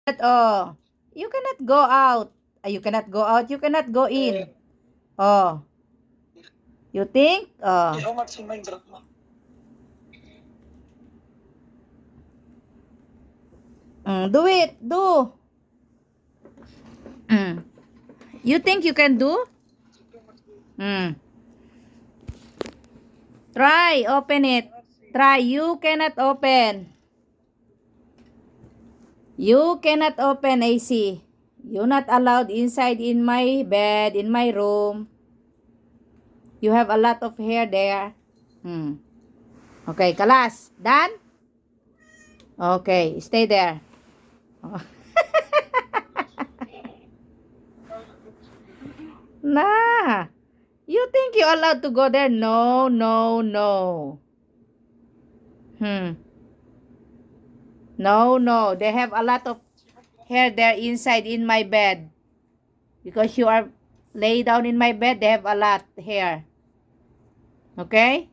Oh, you cannot go out. You cannot go out. You cannot go in. Oh, you think? Oh. How much in Minecraft? Do it. Do. You think you can do? Try. Open it. Try. You cannot open. You cannot open, AC. You're not allowed inside in my bed, in my room. You have a lot of hair there. Okay, Kalas. Done? Okay, stay there. Nah. You think you're allowed to go there? No, no, no. No, no. They have a lot of hair there inside in my bed. Because you are lay down in my bed, they have a lot hair. Okay?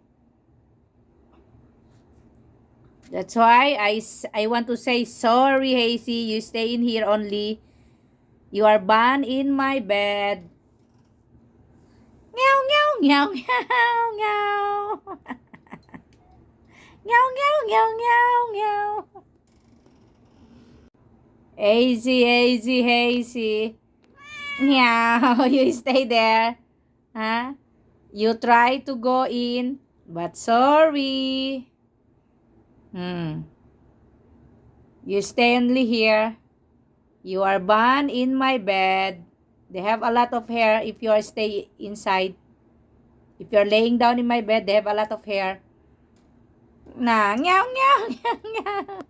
That's why I want to say sorry, Hazy. You stay in here only. You are banned in my bed. Meow, meow, meow, meow, meow. Meow, meow, meow, meow, meow. Hazy, Hazy, Hazy. Meow, you stay there. Huh? You try to go in, but sorry. You stay only here. You are banned in my bed. They have a lot of hair if you are stay inside. If you're laying down in my bed, they have a lot of hair. Nah, meow, meow, meow, meow.